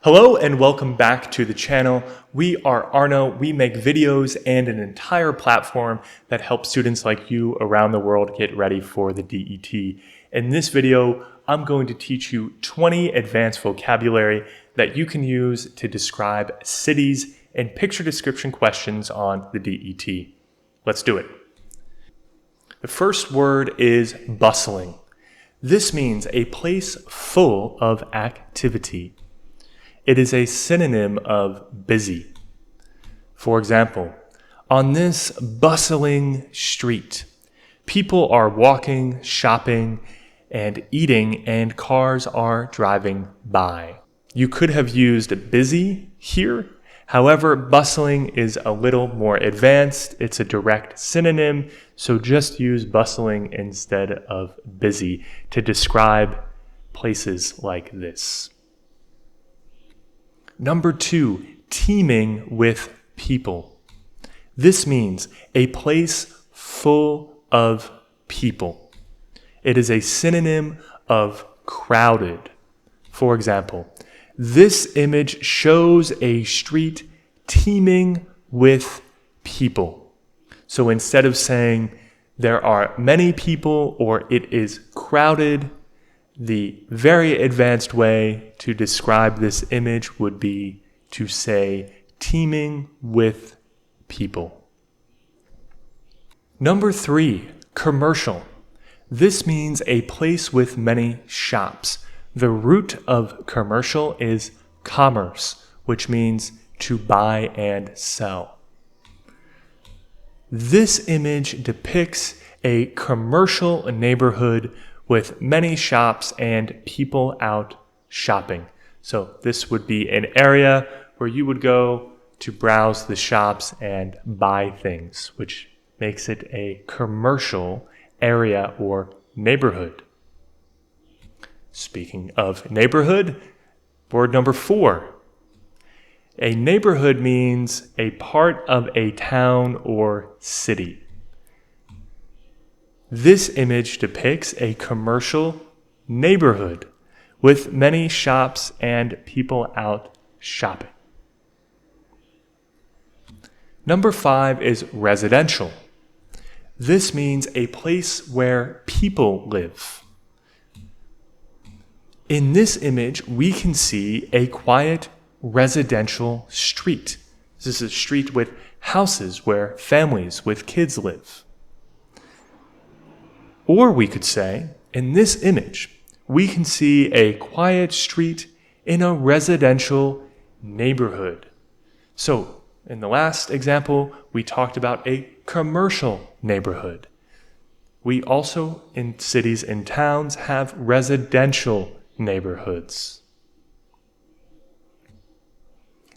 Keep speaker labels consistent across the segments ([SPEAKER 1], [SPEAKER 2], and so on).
[SPEAKER 1] Hello and welcome back to the channel. We are Arno. We make videos and an entire platform that helps students like you around the world get ready for the DET. In this video, I'm going to teach you 20 advanced vocabulary that you can use to describe cities and picture description questions on the DET. Let's do it. The first word is bustling. This means a place full of activity. It is a synonym of busy. For example, on this bustling street, people are walking, shopping, and eating, and cars are driving by. You could have used busy here. However, bustling is a little more advanced. It's a direct synonym, so just use bustling instead of busy to describe places like this. Number 2, teeming with people. This means a place full of people. It is a synonym of crowded. For example, this image shows a street teeming with people. So instead of saying there are many people or it is crowded, the very advanced way to describe this image would be to say teeming with people. Number 3, commercial. This means a place with many shops. The root of commercial is commerce, which means to buy and sell. This image depicts a commercial neighborhood with many shops and people out shopping. So this would be an area where you would go to browse the shops and buy things, which makes it a commercial area or neighborhood. Speaking of neighborhood, word number 4. A neighborhood means a part of a town or city. This image depicts a commercial neighborhood with many shops and people out shopping. Number 5 is residential. This means a place where people live. In this image, we can see a quiet residential street. This is a street with houses where families with kids live. Or we could say, in this image, we can see a quiet street in a residential neighborhood. So, in the last example, we talked about a commercial neighborhood. We also, in cities and towns, have residential neighborhoods.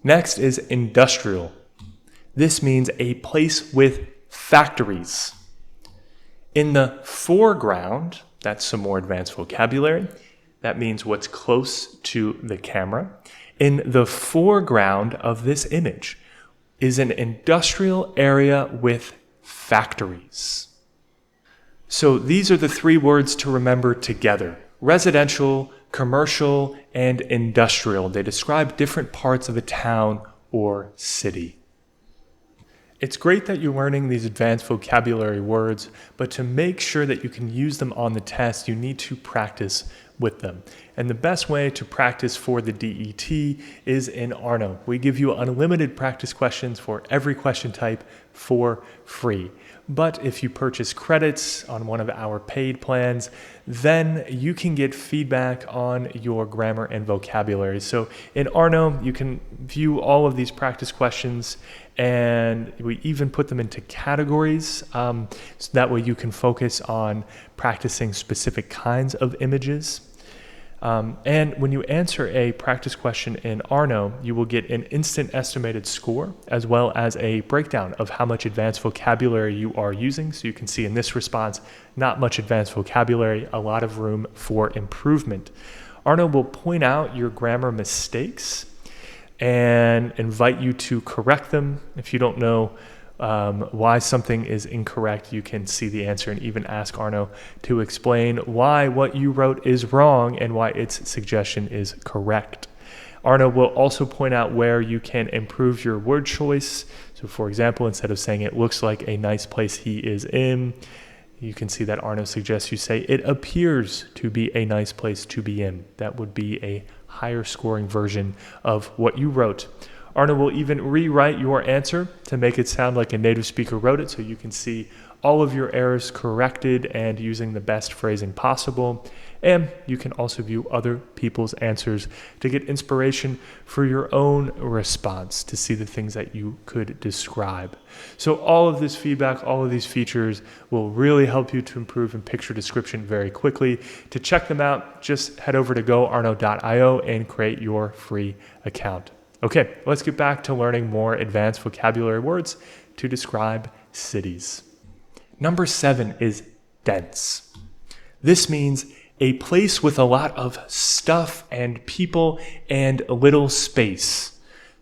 [SPEAKER 1] Next is industrial. This means a place with factories. In the foreground, that's some more advanced vocabulary. That means what's close to the camera. In the foreground of this image is an industrial area with factories. So these are the 3 words to remember together: residential, commercial, and industrial. They describe different parts of a town or city. It's great that you're learning these advanced vocabulary words, but to make sure that you can use them on the test, you need to practice with them. And the best way to practice for the DET is in Arno. We give you unlimited practice questions for every question type for free. But if you purchase credits on one of our paid plans, then you can get feedback on your grammar and vocabulary. So in Arno, you can view all of these practice questions, and we even put them into categories, so that way you can focus on practicing specific kinds of images. And when you answer a practice question in Arno, you will get an instant estimated score, as well as a breakdown of how much advanced vocabulary you are using. So you can see in this response, not much advanced vocabulary, a lot of room for improvement. Arno will point out your grammar mistakes and invite you to correct them. If you don't know why something is incorrect, you can see the answer and even ask Arno to explain why what you wrote is wrong and why its suggestion is correct. Arno will also point out where you can improve your word choice. So for example, instead of saying it looks like a nice place he is in, you can see that Arno suggests you say it appears to be a nice place to be in. That would be a higher scoring version of what you wrote. Arno will even rewrite your answer to make it sound like a native speaker wrote it, so you can see all of your errors corrected and using the best phrasing possible. And you can also view other people's answers to get inspiration for your own response, to see the things that you could describe. So all of this feedback, all of these features will really help you to improve in picture description very quickly. To check them out, just head over to goarno.io and create your free account. Okay, let's get back to learning more advanced vocabulary words to describe cities. Number 7 is dense. This means a place with a lot of stuff and people and little space.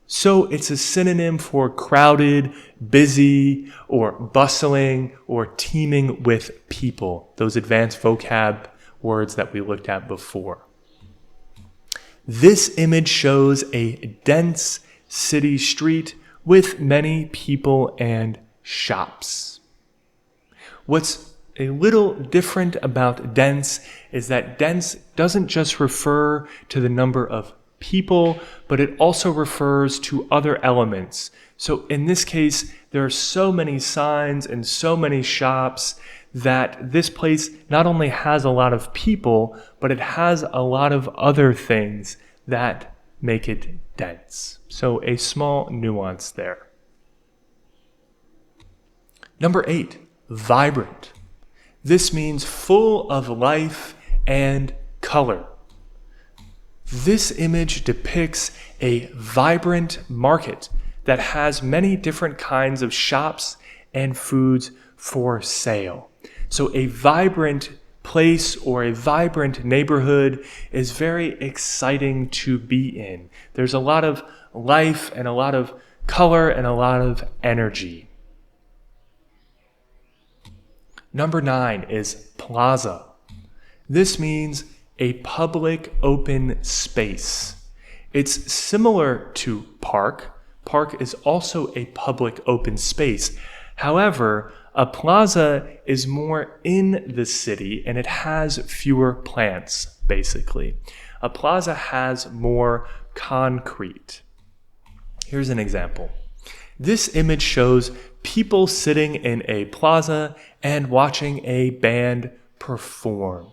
[SPEAKER 1] So it's a synonym for crowded, busy, or bustling, or teeming with people. Those advanced vocab words that we looked at before. This image shows a dense city street with many people and shops. What's a little different about dense is that dense doesn't just refer to the number of people, but it also refers to other elements. So in this case, there are so many signs and so many shops that this place not only has a lot of people, but it has a lot of other things that make it dense. So a small nuance there. Number 8, vibrant. This means full of life and color. This image depicts a vibrant market that has many different kinds of shops and foods for sale. So a vibrant place or a vibrant neighborhood is very exciting to be in. There's a lot of life and a lot of color and a lot of energy. Number 9 is plaza. This means a public open space. It's similar to park. Park is also a public open space. However, a plaza is more in the city and it has fewer plants, basically. A plaza has more concrete. Here's an example. This image shows people sitting in a plaza and watching a band perform.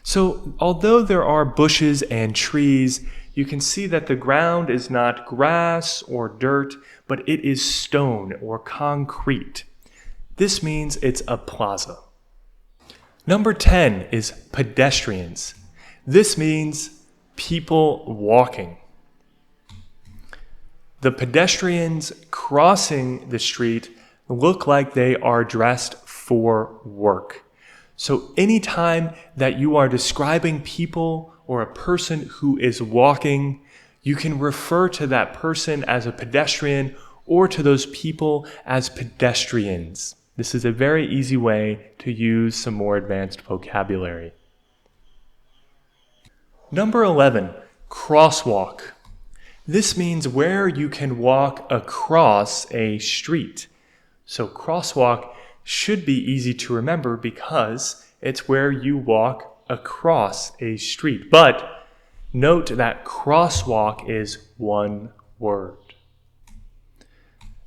[SPEAKER 1] So although there are bushes and trees, you can see that the ground is not grass or dirt, but it is stone or concrete. This means it's a plaza. Number 10 is pedestrians. This means people walking. The pedestrians crossing the street look like they are dressed for work. So anytime that you are describing people or a person who is walking, you can refer to that person as a pedestrian or to those people as pedestrians. This is a very easy way to use some more advanced vocabulary. Number 11, crosswalk. This means where you can walk across a street. So crosswalk should be easy to remember because it's where you walk across a street. But note that crosswalk is one word.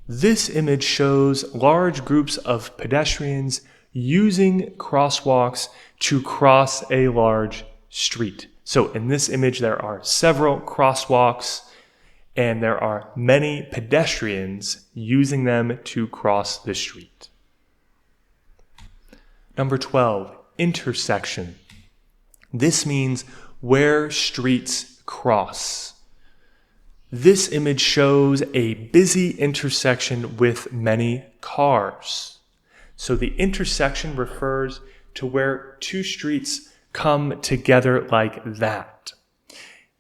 [SPEAKER 1] This image shows large groups of pedestrians using crosswalks to cross a large street. So in this image, there are several crosswalks and there are many pedestrians using them to cross the street. Number 12, intersection. This means where streets cross. This image shows a busy intersection with many cars. So the intersection refers to where two streets come together like that.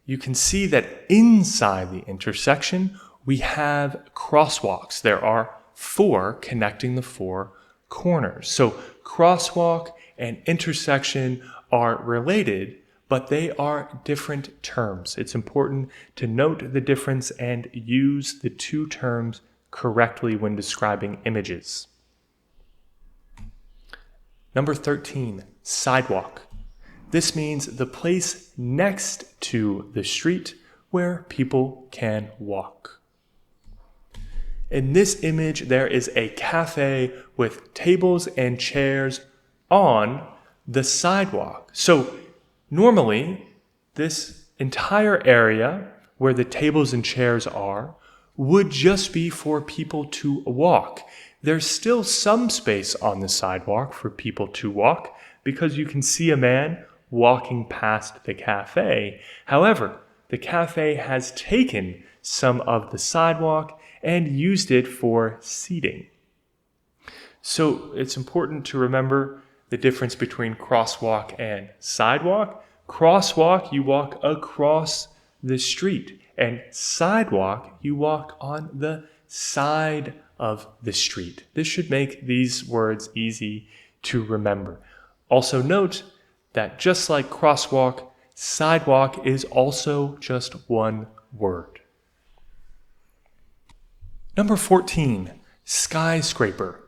[SPEAKER 1] You can see that inside the intersection, we have crosswalks. There are 4 connecting the 4 corners. So crosswalk and intersection are related, but they are different terms. It's important to note the difference and use the two terms correctly when describing images. Number 13, sidewalk. This means the place next to the street where people can walk. In this image, there is a cafe with tables and chairs on the sidewalk. So normally, this entire area where the tables and chairs are would just be for people to walk. There's still some space on the sidewalk for people to walk because you can see a man walking past the cafe. However, the cafe has taken some of the sidewalk and used it for seating. So it's important to remember the difference between crosswalk and sidewalk. Crosswalk, you walk across the street, and sidewalk, you walk on the side of the street. This should make these words easy to remember. Also note that just like crosswalk, sidewalk is also just one word. Number 14, skyscraper.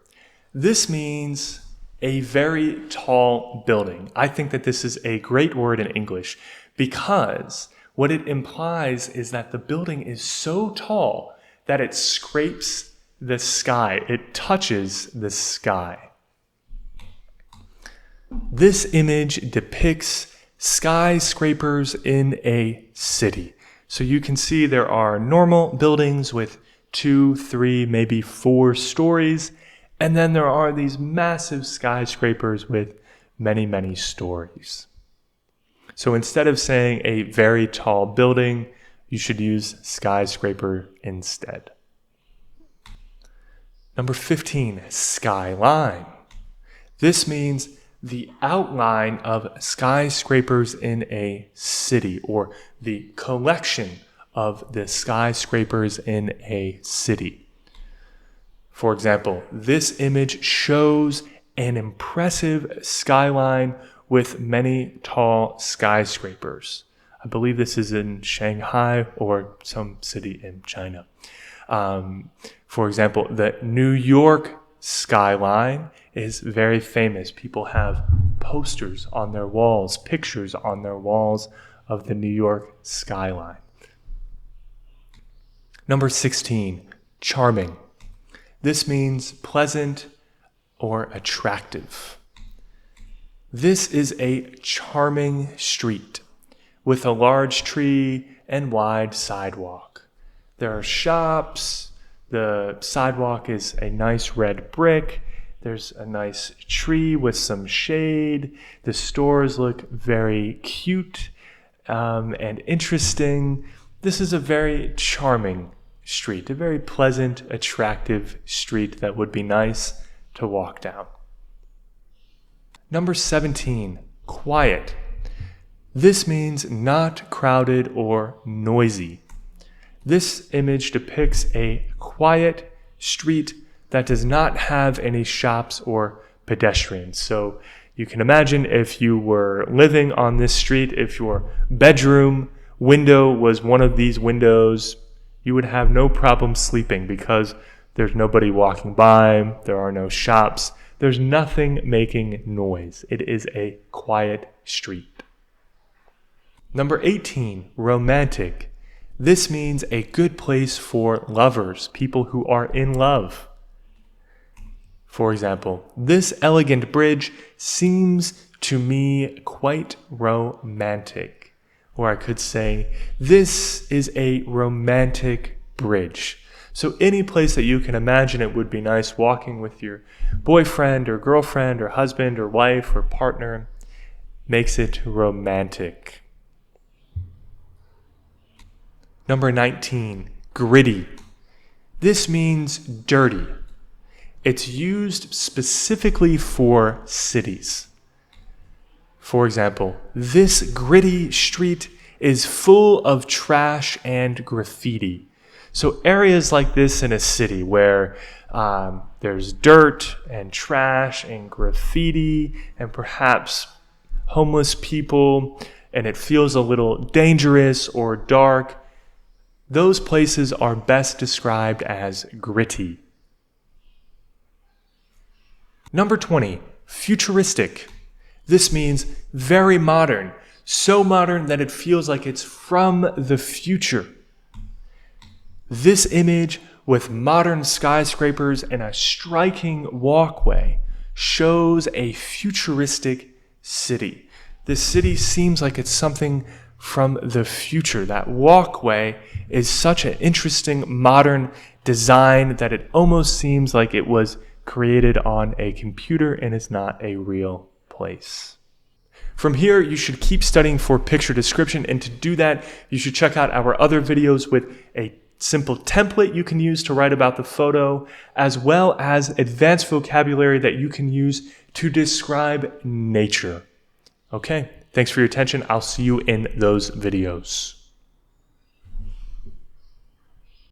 [SPEAKER 1] This means a very tall building. I think that this is a great word in English because what it implies is that the building is so tall that it scrapes the sky. It touches the sky. This image depicts skyscrapers in a city. So you can see there are normal buildings with 2, 3, maybe 4 stories. And then there are these massive skyscrapers with many, many stories. So instead of saying a very tall building, you should use skyscraper instead. Number 15, skyline. This means the outline of skyscrapers in a city, or the collection of the skyscrapers in a city. For example, this image shows an impressive skyline with many tall skyscrapers. I believe this is in Shanghai or some city in China. For example, the New York skyline is very famous. People have posters on their walls, pictures on their walls of the New York skyline. Number 16, charming. This means pleasant or attractive. This is a charming street with a large tree and wide sidewalk. There are shops. The sidewalk is a nice red brick. There's a nice tree with some shade. The stores look very cute and interesting. This is a very charming street, a very pleasant, attractive street that would be nice to walk down. Number 17, quiet. This means not crowded or noisy. This image depicts a quiet street that does not have any shops or pedestrians. So you can imagine if you were living on this street, if your bedroom window was one of these windows, you would have no problem sleeping because there's nobody walking by, there are no shops, there's nothing making noise. It is a quiet street. Number 18, romantic. This means a good place for lovers, people who are in love. For example, this elegant bridge seems to me quite romantic. Or I could say, this is a romantic bridge. So any place that you can imagine it would be nice walking with your boyfriend or girlfriend or husband or wife or partner makes it romantic. Number 19, gritty. This means dirty. It's used specifically for cities. For example, this gritty street is full of trash and graffiti. So areas like this in a city where there's dirt and trash and graffiti and perhaps homeless people and it feels a little dangerous or dark, those places are best described as gritty. Number 20, futuristic. This means very modern, so modern that it feels like it's from the future. This image with modern skyscrapers and a striking walkway shows a futuristic city. This city seems like it's something from the future. That walkway is such an interesting modern design that it almost seems like it was created on a computer and is not a real place. From here, you should keep studying for picture description, and to do that, you should check out our other videos with a simple template you can use to write about the photo, as well as advanced vocabulary that you can use to describe nature. Okay, thanks for your attention. I'll see you in those videos.